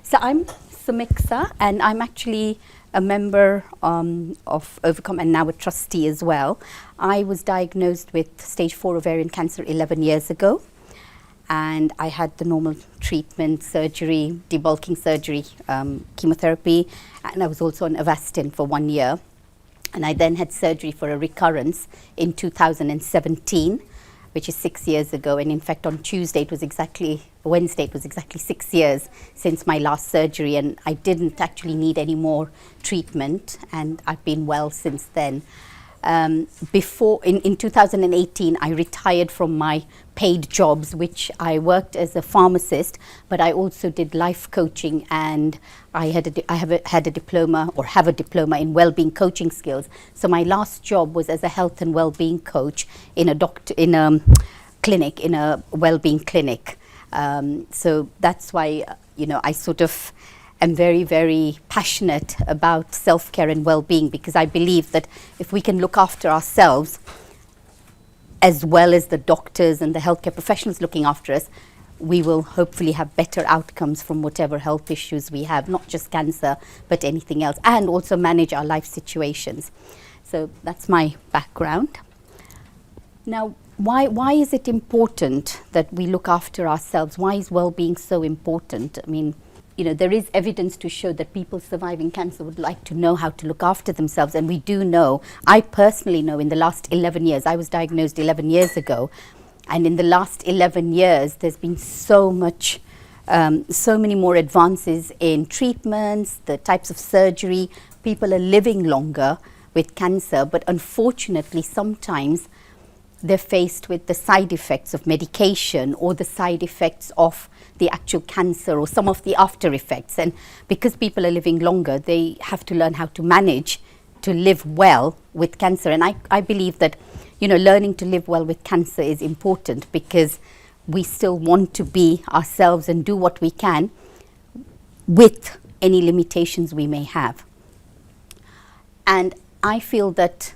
So I'm Samixa, and I'm actually a member of Ovacome and now a trustee as well. I was diagnosed with stage 4 ovarian cancer 11 years ago, and I had the normal treatment, surgery, debulking surgery, chemotherapy, and I was also on Avastin for 1 year. And I then had surgery for a recurrence in 2017, which is 6 years ago. And in fact, on Wednesday, it was exactly 6 years since my last surgery, and I didn't actually need any more treatment, and I've been well since then. In 2018, I retired from my paid jobs, which I worked as a pharmacist, but I also did life coaching, and I have a diploma in wellbeing coaching skills. So my last job was as a health and wellbeing coach in a wellbeing clinic. So that's why I sort of am very, very passionate about self-care and well-being, because I believe that if we can look after ourselves as well as the doctors and the healthcare professionals looking after us, we will hopefully have better outcomes from whatever health issues we have, not just cancer, but anything else, and also manage our life situations. So that's my background. Now, why is it important that we look after ourselves? Why is well-being so important? I mean, there is evidence to show that people surviving cancer would like to know how to look after themselves. And we do know, I personally know, in the last 11 years, I was diagnosed 11 years ago. And in the last 11 years, there's been so many more advances in treatments, the types of surgery. People are living longer with cancer, but unfortunately, sometimes they're faced with the side effects of medication or the side effects of the actual cancer or some of the after effects. And because people are living longer, they have to learn how to manage to live well with cancer. And I believe that, learning to live well with cancer is important, because we still want to be ourselves and do what we can with any limitations we may have. And I feel that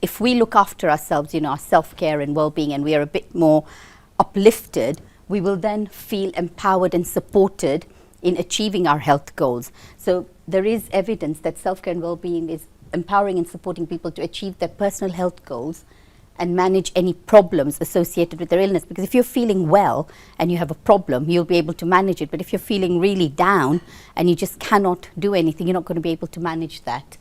if we look after ourselves, our self-care and well-being, and we are a bit more uplifted, we will then feel empowered and supported in achieving our health goals. So there is evidence that self-care and well-being is empowering and supporting people to achieve their personal health goals and manage any problems associated with their illness. Because if you're feeling well and you have a problem, you'll be able to manage it. But if you're feeling really down and you just cannot do anything, you're not going to be able to manage that.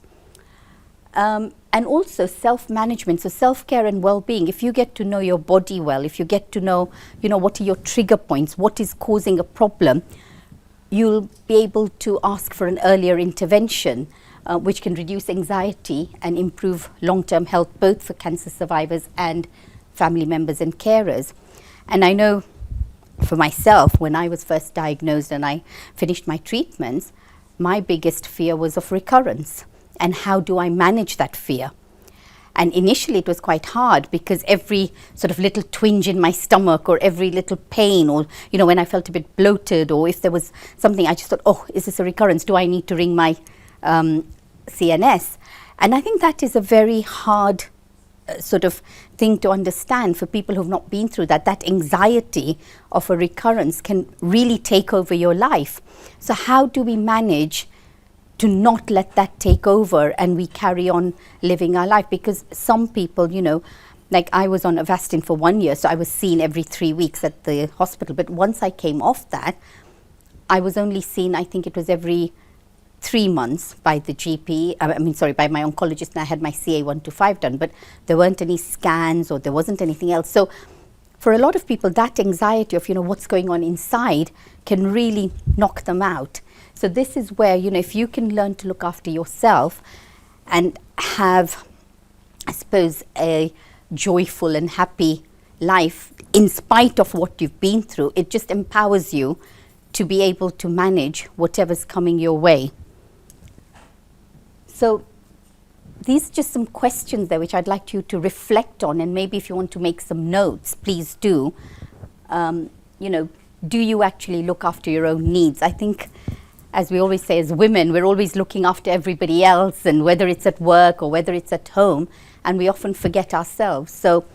And also self-management, so self-care and well-being. If you get to know your body well, if you get to know, what are your trigger points, what is causing a problem, you'll be able to ask for an earlier intervention, which can reduce anxiety and improve long-term health, both for cancer survivors and family members and carers. And I know for myself, when I was first diagnosed and I finished my treatments, my biggest fear was of recurrence. And how do I manage that fear? And initially it was quite hard, because every sort of little twinge in my stomach or every little pain, or, when I felt a bit bloated, or if there was something, I just thought, oh, is this a recurrence? Do I need to ring my CNS? And I think that is a very hard sort of thing to understand for people who've not been through that. That anxiety of a recurrence can really take over your life. So how do we manage to not let that take over and we carry on living our life? Because some people, like I was on Avastin for 1 year, so I was seen every 3 weeks at the hospital. But once I came off that, I was only seen, I think it was every 3 months by the GP, by my oncologist, and I had my CA125 done, but there weren't any scans or there wasn't anything else. So for a lot of people, that anxiety of, what's going on inside can really knock them out. So this is where, if you can learn to look after yourself and have, I suppose, a joyful and happy life in spite of what you've been through, it just empowers you to be able to manage whatever's coming your way. So these are just some questions there which I'd like you to reflect on, and maybe if you want to make some notes, please do. Do you actually look after your own needs? I think, as we always say, as women, we're always looking after everybody else, and whether it's at work or whether it's at home, and we often forget ourselves. So,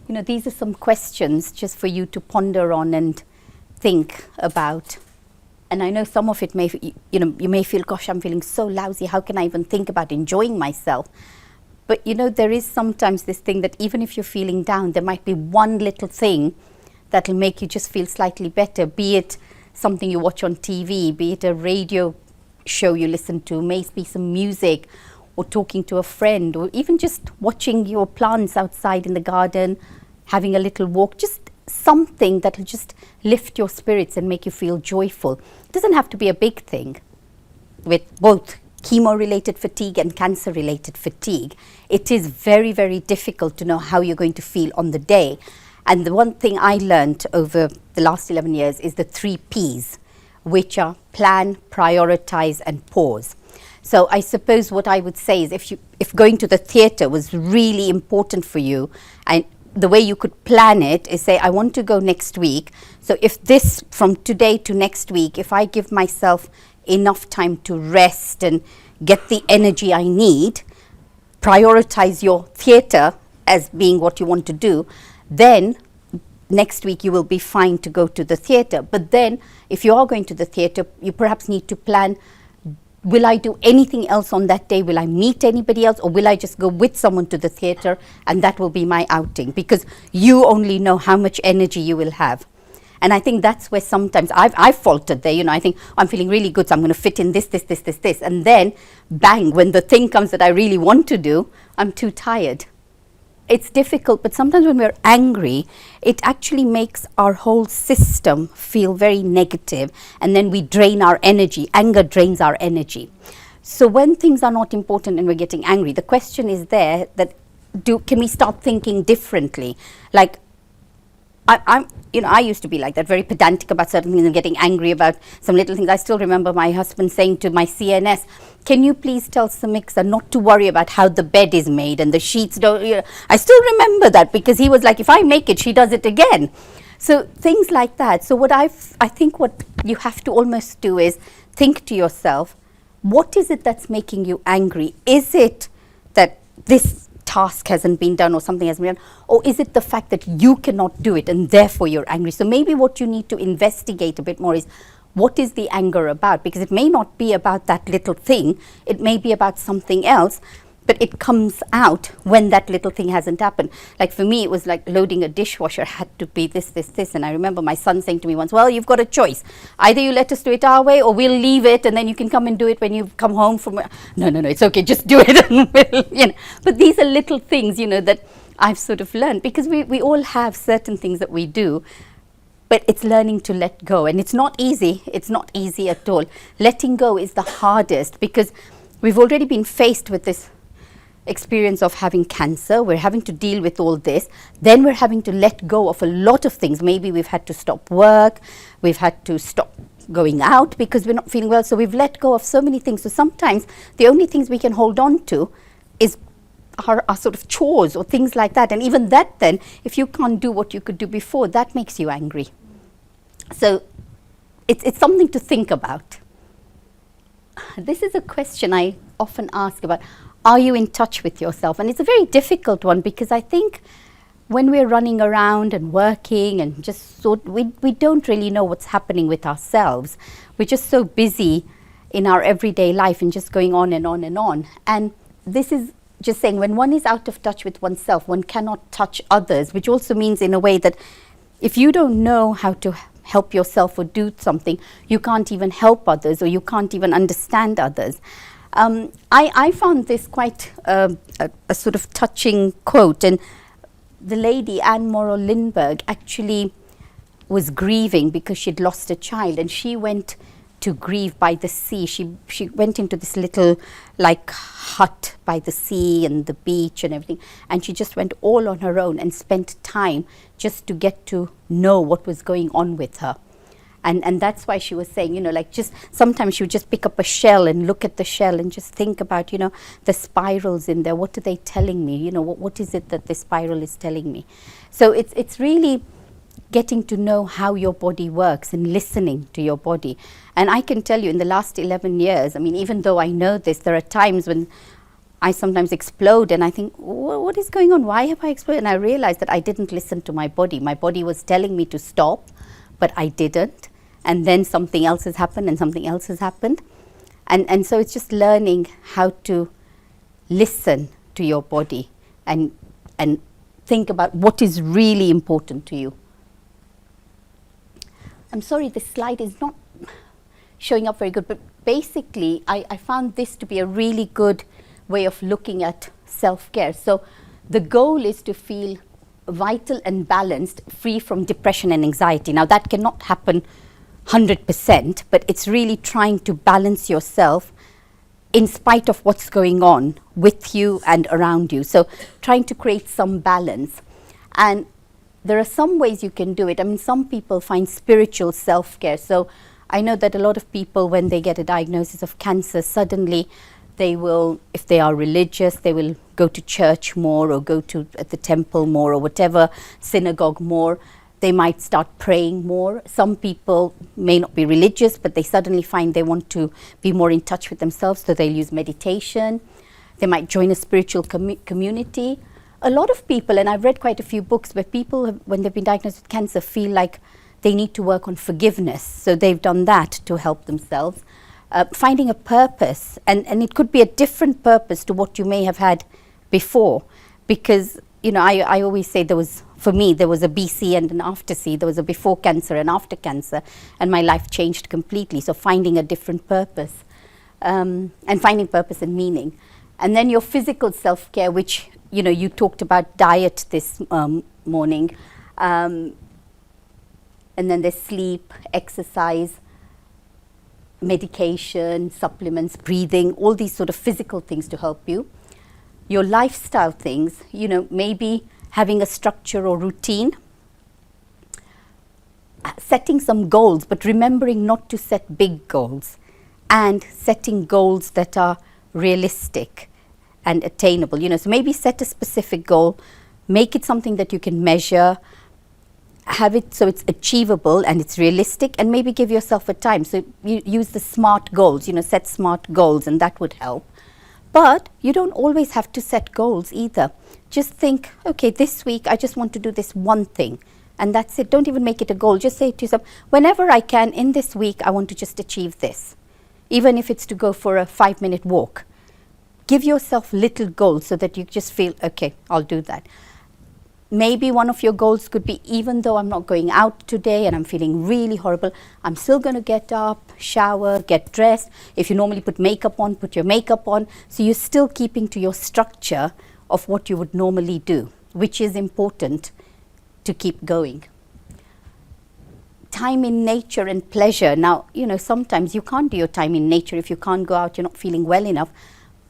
these are some questions just for you to ponder on and think about. And I know some of it may, you may feel, gosh, I'm feeling so lousy. How can I even think about enjoying myself? But, there is sometimes this thing that even if you're feeling down, there might be one little thing that'll make you just feel slightly better, be it something you watch on TV, be it a radio show you listen to, maybe some music, or talking to a friend, or even just watching your plants outside in the garden, having a little walk, just something that will just lift your spirits and make you feel joyful. It doesn't have to be a big thing. With both chemo-related fatigue and cancer-related fatigue, it is very, very difficult to know how you're going to feel on the day. And the one thing I learned over the last 11 years is the 3 Ps, which are plan, prioritize, and pause. So I suppose what I would say is if going to the theatre was really important for you, and the way you could plan it is say, I want to go next week. So if this, from today to next week, if I give myself enough time to rest and get the energy I need, prioritize your theatre as being what you want to do, then next week you will be fine to go to the theatre. But then if you are going to the theatre, you perhaps need to plan, will I do anything else on that day? Will I meet anybody else? Or will I just go with someone to the theatre and that will be my outing? Because you only know how much energy you will have. And I think that's where sometimes I've faltered there. I think I'm feeling really good, so I'm going to fit in this. And then, bang, when the thing comes that I really want to do, I'm too tired. It's difficult, but sometimes when we're angry, it actually makes our whole system feel very negative, and then we drain our energy. Anger drains our energy. So when things are not important and we're getting angry, the question is there that can we start thinking differently? Like, I used to be like that, very pedantic about certain things and getting angry about some little things. I still remember my husband saying to my CNS, can you please tell Samixa not to worry about how the bed is made and the sheets don't, I still remember that, because he was like, if I make it, she does it again. So things like that. So I think what you have to almost do is think to yourself, what is it that's making you angry? Is it that this task hasn't been done or something hasn't been done, or is it the fact that you cannot do it and therefore you're angry? So maybe what you need to investigate a bit more is, what is the anger about? Because it may not be about that little thing, it may be about something else, but it comes out when that little thing hasn't happened. Like for me, it was like loading a dishwasher had to be this. And I remember my son saying to me once, well, you've got a choice. Either you let us do it our way, or we'll leave it and then you can come and do it when you come home from. No, it's okay, just do it. And we'll, But these are little things, that I've sort of learned, because we all have certain things that we do, but it's learning to let go. And it's not easy. It's not easy at all. Letting go is the hardest, because we've already been faced with this experience of having cancer. We're having to deal with all this. Then we're having to let go of a lot of things. Maybe we've had to stop work. We've had to stop going out because we're not feeling well. So we've let go of so many things. So sometimes the only things we can hold on to is our sort of chores or things like that. And even that, then, if you can't do what you could do before, that makes you angry. So it's something to think about. This is a question I often ask about, are you in touch with yourself? And it's a very difficult one, because I think when we're running around and working and just we don't really know what's happening with ourselves. We're just so busy in our everyday life and just going on and on and on. And this is just saying, when one is out of touch with oneself, one cannot touch others, which also means in a way that if you don't know how to help yourself or do something, you can't even help others, or you can't even understand others. I found this quite a sort of touching quote, and the lady, Anne Morrow Lindbergh, actually was grieving because she'd lost a child, and she went to grieve by the sea. She went into this little like hut by the sea and the beach and everything, and she just went all on her own and spent time just to get to know what was going on with her. And that's why she was saying, like, just sometimes she would just pick up a shell and look at the shell and just think about, the spirals in there. What are they telling me? What is it that the spiral is telling me? So it's really getting to know how your body works and listening to your body. And I can tell you, in the last 11 years, I mean, even though I know this, there are times when I sometimes explode and I think, what is going on? Why have I exploded? And I realized that I didn't listen to my body. My body was telling me to stop, but I didn't. and then something else has happened and something else has happened. And so it's just learning how to listen to your body and think about what is really important to you. I'm sorry, this slide is not showing up very good, but basically I found this to be a really good way of looking at self-care. So the goal is to feel vital and balanced, free from depression and anxiety. Now that cannot happen 100%, but it's really trying to balance yourself in spite of what's going on with you and around you. So trying to create some balance. And there are some ways you can do it. I mean, some people find spiritual self-care. So I know that a lot of people, when they get a diagnosis of cancer, suddenly they will, if they are religious, they will go to church more or go to the temple more or whatever, synagogue more. They might start praying more. Some people may not be religious, but they suddenly find they want to be more in touch with themselves, so they'll use meditation. They might join a spiritual community. A lot of people, and I've read quite a few books where people, when they've been diagnosed with cancer, feel like they need to work on forgiveness. So they've done that to help themselves. Finding a purpose, and it could be a different purpose to what you may have had before, because I always say for me there was a BC and an after C. There was a before cancer and after cancer, and my life changed completely. So finding a different purpose, and finding purpose and meaning. And then your physical self-care, which you talked about diet this morning, and then there's sleep, exercise, medication, supplements, breathing, all these sort of physical things to help you. Your lifestyle things, maybe having a structure or routine, setting some goals, but remembering not to set big goals, and setting goals that are realistic and attainable. So maybe set a specific goal, make it something that you can measure, have it so it's achievable and it's realistic, and maybe give yourself a time. So you use the SMART goals, set SMART goals, and that would help. But you don't always have to set goals either. Just think, okay, this week I just want to do this one thing, and that's it. Don't even make it a goal. Just say to yourself, whenever I can in this week, I want to just achieve this. Even if it's to go for a 5-minute walk. Give yourself little goals so that you just feel, okay, I'll do that. Maybe one of your goals could be, even though I'm not going out today and I'm feeling really horrible, I'm still going to get up, shower, get dressed. If you normally put makeup on, put your makeup on. So you're still keeping to your structure of what you would normally do, which is important to keep going. Time in nature and pleasure. Now, sometimes you can't do your time in nature if you can't go out, you're not feeling well enough.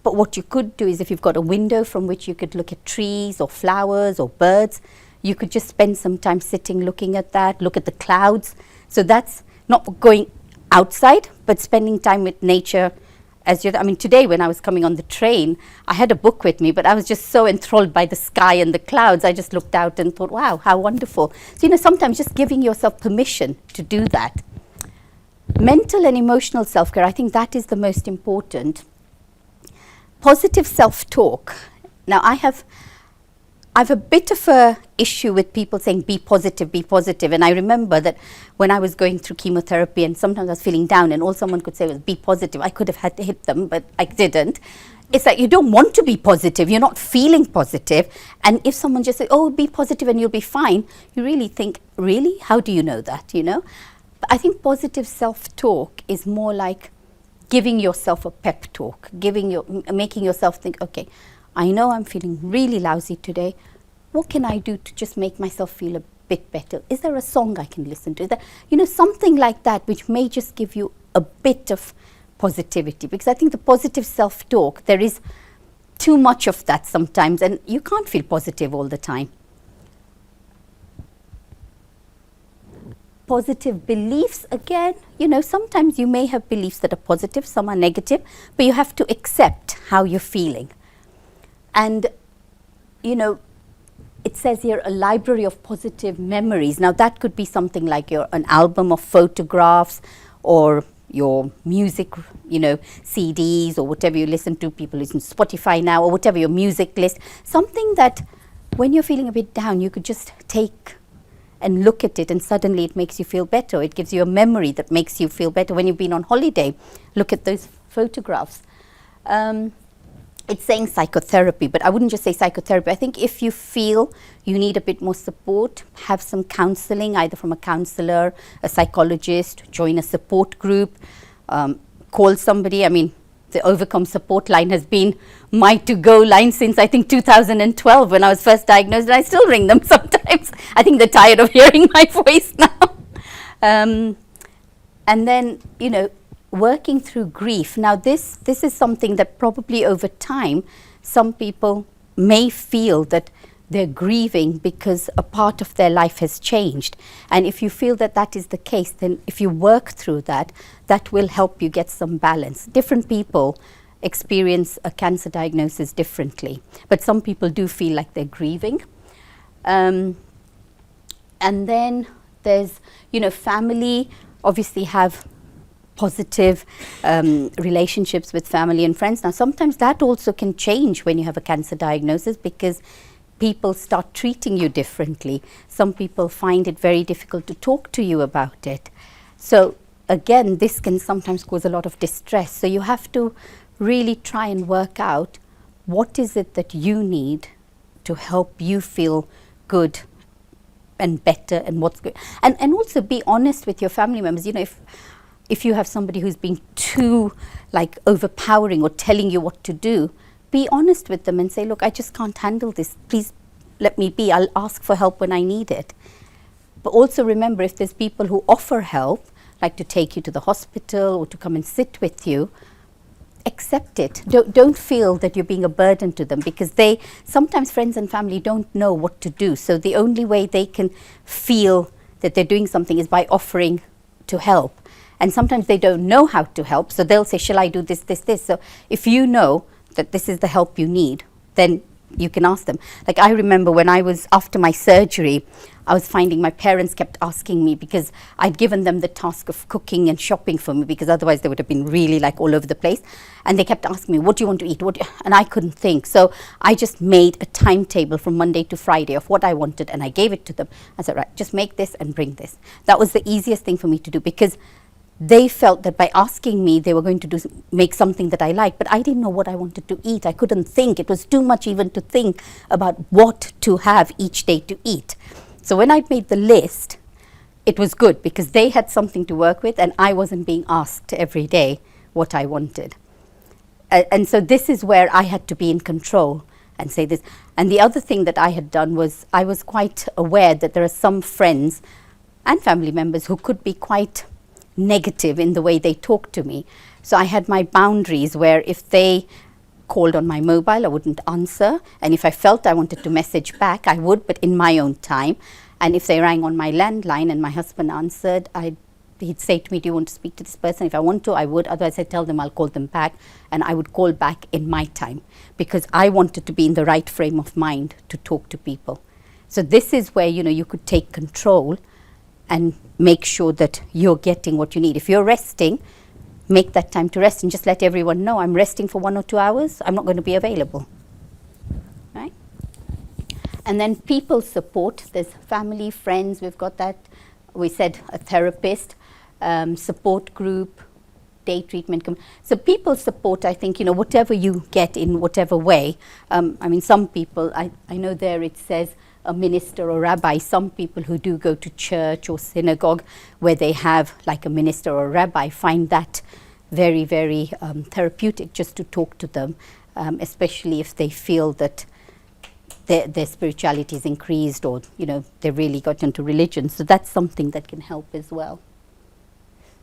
But what you could do is, if you've got a window from which you could look at trees or flowers or birds, you could just spend some time sitting looking at that, look at the clouds. So that's not going outside, but spending time with nature. Today when I was coming on the train, I had a book with me, but I was just so enthralled by the sky and the clouds. I just looked out and thought, wow, how wonderful. So, sometimes just giving yourself permission to do that. Mental and emotional self-care, I think that is the most important. Positive self-talk. Now, I have a bit of a issue with people saying be positive, and I remember that when I was going through chemotherapy and sometimes I was feeling down and all someone could say was be positive, I could have had to hit them, but I didn't. It's like you don't want to be positive, you're not feeling positive, and if someone just says, oh, be positive and you'll be fine, you really think, really? How do you know that, But I think positive self-talk is more like giving yourself a pep talk, making yourself think, okay, I know I'm feeling really lousy today. What can I do to just make myself feel a bit better? Is there a song I can listen to? Is there, something like that, which may just give you a bit of positivity? Because I think the positive self-talk, there is too much of that sometimes, and you can't feel positive all the time. Positive beliefs, again, sometimes you may have beliefs that are positive, some are negative, but you have to accept how you're feeling. And, it says here a library of positive memories. Now that could be something like an album of photographs, or your music, CDs, or whatever you listen to. People listen to Spotify now, or whatever your music list. Something that when you're feeling a bit down, you could just take and look at it, and suddenly it makes you feel better. It gives you a memory that makes you feel better. When you've been on holiday, look at those photographs. It's saying psychotherapy, but I wouldn't just say psychotherapy. I think if you feel you need a bit more support, have some counseling, either from a counselor, a psychologist, join a support group, call somebody. I mean, the Ovacome support line has been my to-go line since I think 2012 when I was first diagnosed, and I still ring them sometimes. I think they're tired of hearing my voice now. And then, you know, working through grief. Now this is something that probably over time some people may feel that they're grieving because a part of their life has changed, and if you feel that that is the case, then if you work through that, that will help you get some balance. Different people experience a cancer diagnosis differently, but some people do feel like they're grieving. And then there's, you know, family obviously have positive relationships with family and friends. Now sometimes that also can change when you have a cancer diagnosis, because people start treating you differently. Some people find it very difficult to talk to you about it. So again, this can sometimes cause a lot of distress. So you have to really try and work out what is it that you need to help you feel good and better, and what's good. And also be honest with your family members. You know, if you have somebody who's being too like overpowering or telling you what to do, be honest with them and say, look, I just can't handle this. Please let me be. I'll ask for help when I need it. But also remember, if there's people who offer help, like to take you to the hospital or to come and sit with you, accept it. Don't feel that you're being a burden to them, because sometimes friends and family don't know what to do. So the only way they can feel that they're doing something is by offering to help. And sometimes they don't know how to help, so they'll say, shall I do this, this, this? So if you know that this is the help you need, then you can ask them. Like I remember when I was after my surgery, I was finding my parents kept asking me, because I'd given them the task of cooking and shopping for me, because otherwise they would have been really like all over the place. And they kept asking me, what do you want to eat? And I couldn't think. So I just made a timetable from Monday to Friday of what I wanted, and I gave it to them. I said, right, just make this and bring this. That was the easiest thing for me to do, because they felt that by asking me, they were going to make something that I liked, but I didn't know what I wanted to eat. I couldn't think. It was too much even to think about what to have each day to eat. So when I made the list, it was good, because they had something to work with, and I wasn't being asked every day what I wanted. And so this is where I had to be in control and say this. And the other thing that I had done was, I was quite aware that there are some friends and family members who could be quite negative in the way they talk to me. So I had my boundaries, where if they called on my mobile, I wouldn't answer, and if I felt I wanted to message back, I would, but in my own time. And if they rang on my landline and my husband answered, he'd say to me, do you want to speak to this person? If I want to, I would. Otherwise, I'd tell them I'll call them back, and I would call back in my time, because I wanted to be in the right frame of mind to talk to people. So this is where, you know, you could take control and make sure that you're getting what you need. If you're resting, make that time to rest, and just let everyone know, I'm resting for 1 or 2 hours, I'm not going to be available. Right? And then people support. There's family, friends, we've got that. We said a therapist, support group, day treatment. So people support, I think, you know, whatever you get in whatever way. I mean, some people, I know there it says a minister or rabbi. Some people who do go to church or synagogue where they have like a minister or rabbi find that very, very therapeutic, just to talk to them, especially if they feel that their spirituality is increased, or, you know, they really got into religion. So that's something that can help as well.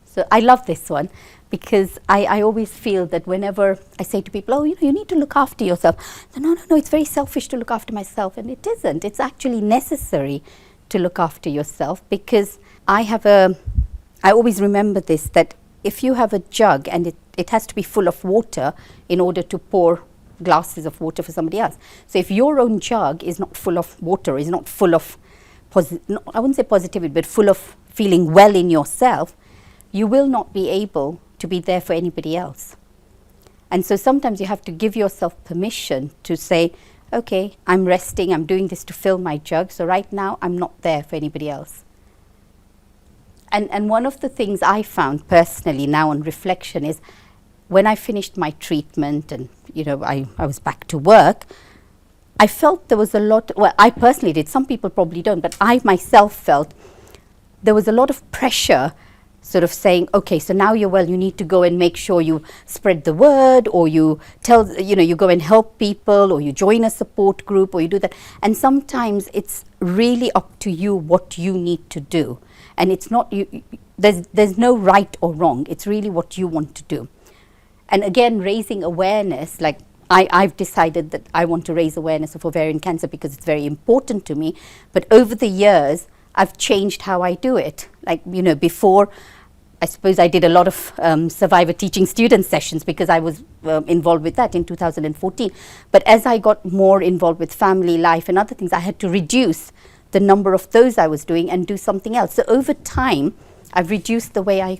So I love this one, because I always feel that whenever I say to people, oh, you know, you need to look after yourself. No, it's very selfish to look after myself. And it isn't. It's actually necessary to look after yourself, because I always remember this, that if you have a jug and it has to be full of water in order to pour glasses of water for somebody else. So if your own jug is not full of water, is not full of, I wouldn't say positivity, but full of feeling well in yourself, you will not be able to be there for anybody else. And so sometimes you have to give yourself permission to say, okay, I'm resting, I'm doing this to fill my jug, so right now I'm not there for anybody else. And one of the things I found personally now on reflection is when I finished my treatment and, you know, I was back to work, I felt there was a lot, well, I personally did, some people probably don't, but I myself felt there was a lot of pressure sort of saying, okay, so now you're well, you need to go and make sure you spread the word, or you tell, you know, you go and help people, or you join a support group, or you do that. And sometimes it's really up to you what you need to do. And it's not, there's no right or wrong. It's really what you want to do. And again, raising awareness, like I've decided that I want to raise awareness of ovarian cancer because it's very important to me. But over the years, I've changed how I do it. Like, you know, before, I suppose I did a lot of survivor teaching student sessions because I was involved with that in 2014. But as I got more involved with family life and other things, I had to reduce the number of those I was doing and do something else. So over time, I've reduced the way I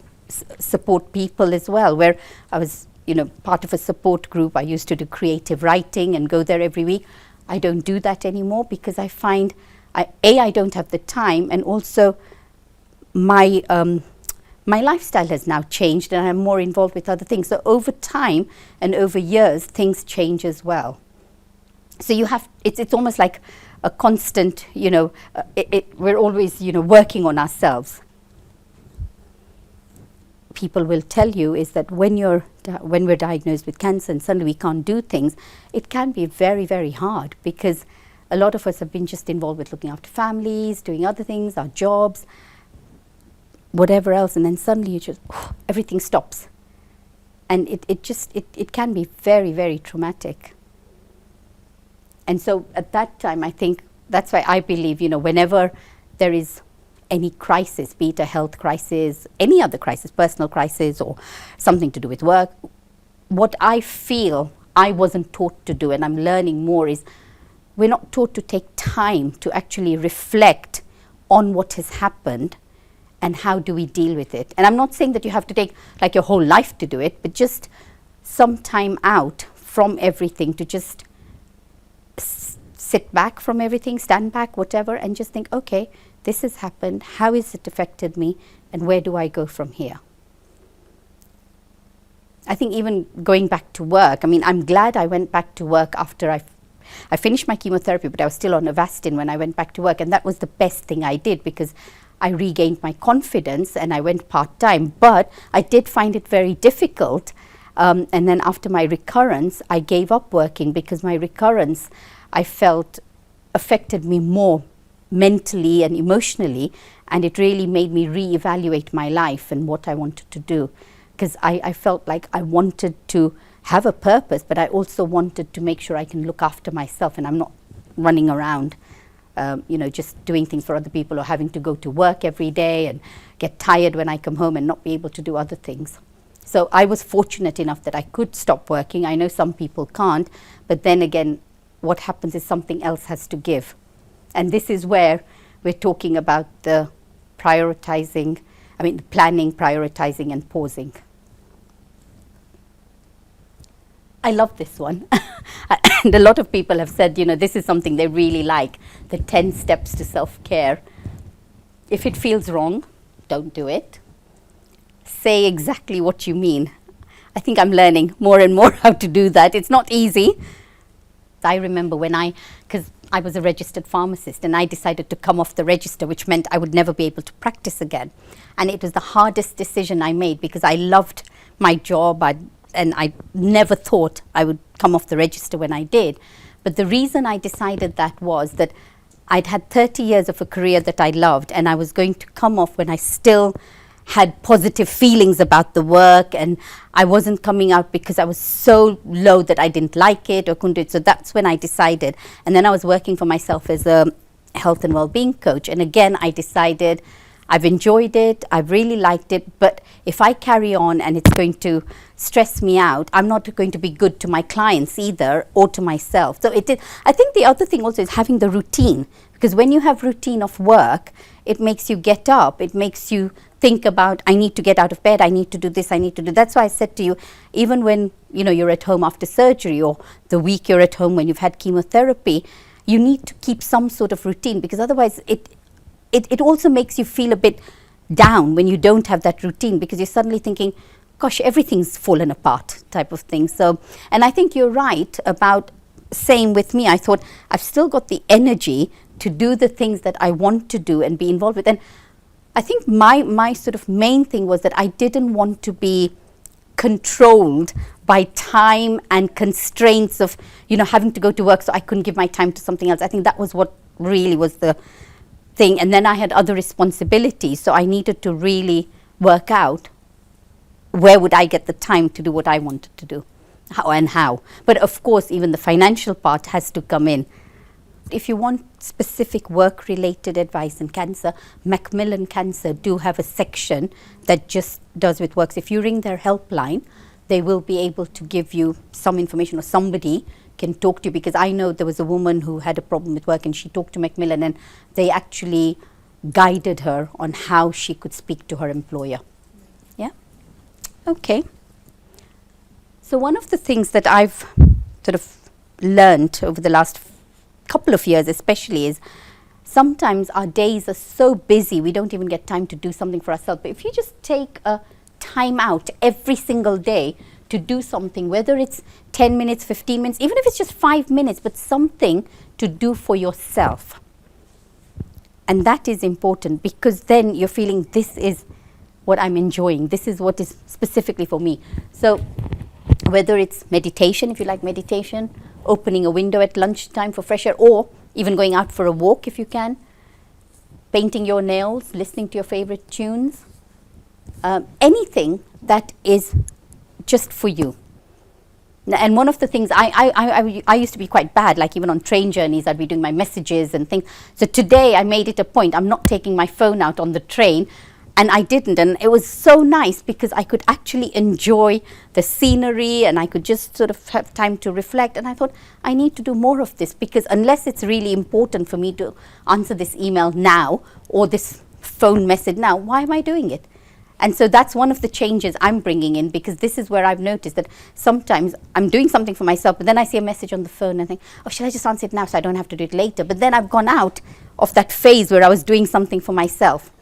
support people as well, where I was, you know, part of a support group. I used to do creative writing and go there every week. I don't do that anymore because I find, I don't have the time, and also my lifestyle has now changed and I'm more involved with other things. So over time and over years, things change as well. So you have, it's almost like a constant, you know, we're always, you know, working on ourselves. People will tell you is that when we're diagnosed with cancer and suddenly we can't do things, it can be very, very hard because a lot of us have been just involved with looking after families, doing other things, our jobs, whatever else, and then suddenly you just, everything stops. And it can be very, very traumatic. And so at that time, I think that's why I believe, you know, whenever there is any crisis, be it a health crisis, any other crisis, personal crisis or something to do with work, what I feel I wasn't taught to do, and I'm learning more, is we're not taught to take time to actually reflect on what has happened and how do we deal with it. And I'm not saying that you have to take like your whole life to do it, but just some time out from everything to just sit back from everything, stand back, whatever, and just think, okay, this has happened, how has it affected me, and where do I go from here? I think even going back to work, I mean, I'm glad I went back to work after I finished my chemotherapy, but I was still on Avastin when I went back to work, and that was the best thing I did because I regained my confidence and I went part-time. But I did find it very difficult, and then after my recurrence, I gave up working because my recurrence, I felt, affected me more mentally and emotionally, and it really made me re-evaluate my life and what I wanted to do, because I felt like I wanted to have a purpose, but I also wanted to make sure I can look after myself and I'm not running around, you know, just doing things for other people or having to go to work every day and get tired when I come home and not be able to do other things. So I was fortunate enough that I could stop working. I know some people can't, but then again, what happens is something else has to give. And this is where we're talking about the prioritizing, I mean, planning, prioritizing, and pausing. I love this one. And a lot of people have said, you know, this is something they really like, the 10 steps to self-care. If it feels wrong, don't do it. Say exactly what you mean. I think I'm learning more and more how to do that. It's not easy. I remember when because I was a registered pharmacist and I decided to come off the register, which meant I would never be able to practice again. And it was the hardest decision I made because I loved my job and I never thought I would come off the register when I did. But the reason I decided that was that I'd had 30 years of a career that I loved, and I was going to come off when I still had positive feelings about the work, and I wasn't coming out because I was so low that I didn't like it or couldn't do it. So that's when I decided. And then I was working for myself as a health and well-being coach. And again, I decided I've enjoyed it, I've really liked it, but if I carry on and it's going to stress me out, I'm not going to be good to my clients either or to myself. So I think the other thing also is having the routine, because when you have routine of work, it makes you get up, it makes you think about, I need to get out of bed, I need to do this, I need to do. That's why I said to you, even when you're at home after surgery, or the week you're at home when you've had chemotherapy, you need to keep some sort of routine, because otherwise it also makes you feel a bit down when you don't have that routine, because you're suddenly thinking, gosh, everything's fallen apart type of thing. So, and I think you're right about, same with me, I thought I've still got the energy to do the things that I want to do and be involved with. And I think my sort of main thing was that I didn't want to be controlled by time and constraints of, having to go to work, so I couldn't give my time to something else. I think that was what really was the thing. And then I had other responsibilities, so I needed to really work out where would I get the time to do what I wanted to do, how. But of course, even the financial part has to come in. If you want specific work-related advice in cancer, Macmillan Cancer do have a section that just does with works. If you ring their helpline, they will be able to give you some information, or somebody can talk to you, because I know there was a woman who had a problem with work and she talked to Macmillan, and they actually guided her on how she could speak to her employer. Yeah? Okay. So one of the things that I've sort of learned over the last couple of years especially is, sometimes our days are so busy we don't even get time to do something for ourselves. But if you just take a time out every single day to do something, whether it's 10 minutes, 15 minutes, even if it's just 5 minutes, but something to do for yourself. And that is important, because then you're feeling, this is what I'm enjoying, this is what is specifically for me. So whether it's meditation, if you like meditation, opening a window at lunchtime for fresh air, or even going out for a walk if you can, painting your nails, listening to your favorite tunes, anything that is just for you. And one of the things, I used to be quite bad, like even on train journeys, I'd be doing my messages and things. So today I made it a point, I'm not taking my phone out on the train. And I didn't, and it was so nice because I could actually enjoy the scenery, and I could just sort of have time to reflect. And I thought, I need to do more of this, because unless it's really important for me to answer this email now or this phone message now, why am I doing it? And so that's one of the changes I'm bringing in, because this is where I've noticed that sometimes I'm doing something for myself, but then I see a message on the phone and I think, oh, should I just answer it now so I don't have to do it later? But then I've gone out of that phase where I was doing something for myself.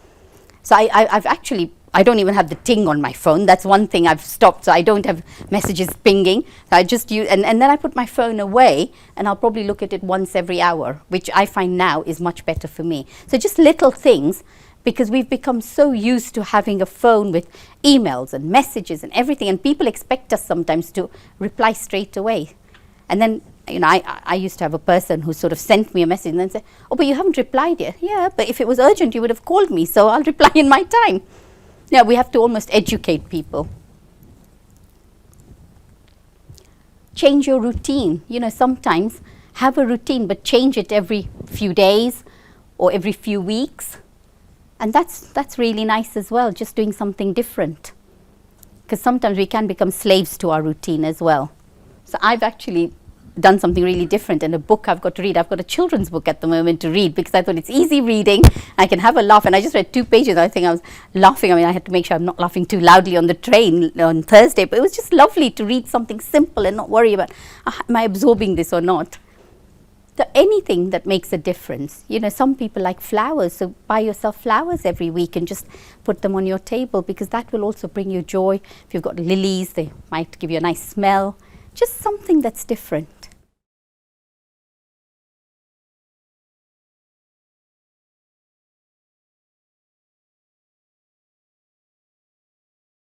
So I've actually, I don't even have the ting on my phone. That's one thing I've stopped. So I don't have messages pinging. So I just use, and then I put my phone away, and I'll probably look at it once every hour, which I find now is much better for me. So just little things, because we've become so used to having a phone with emails and messages and everything, and people expect us sometimes to reply straight away. And then, I used to have a person who sort of sent me a message and then said, oh, but you haven't replied yet. Yeah, but if it was urgent, you would have called me, so I'll reply in my time. Yeah, we have to almost educate people. Change your routine. Sometimes have a routine, but change it every few days or every few weeks. And that's really nice as well, just doing something different. Because sometimes we can become slaves to our routine as well. So I've actually done something really different, and a book I've got to read. I've got a children's book at the moment to read, because I thought it's easy reading. I can have a laugh, and I just read 2 pages. I think I was laughing. I had to make sure I'm not laughing too loudly on the train on Thursday, but it was just lovely to read something simple and not worry about, am I absorbing this or not? So anything that makes a difference. Some people like flowers, so buy yourself flowers every week and just put them on your table, because that will also bring you joy. If you've got lilies, they might give you a nice smell. Just something that's different.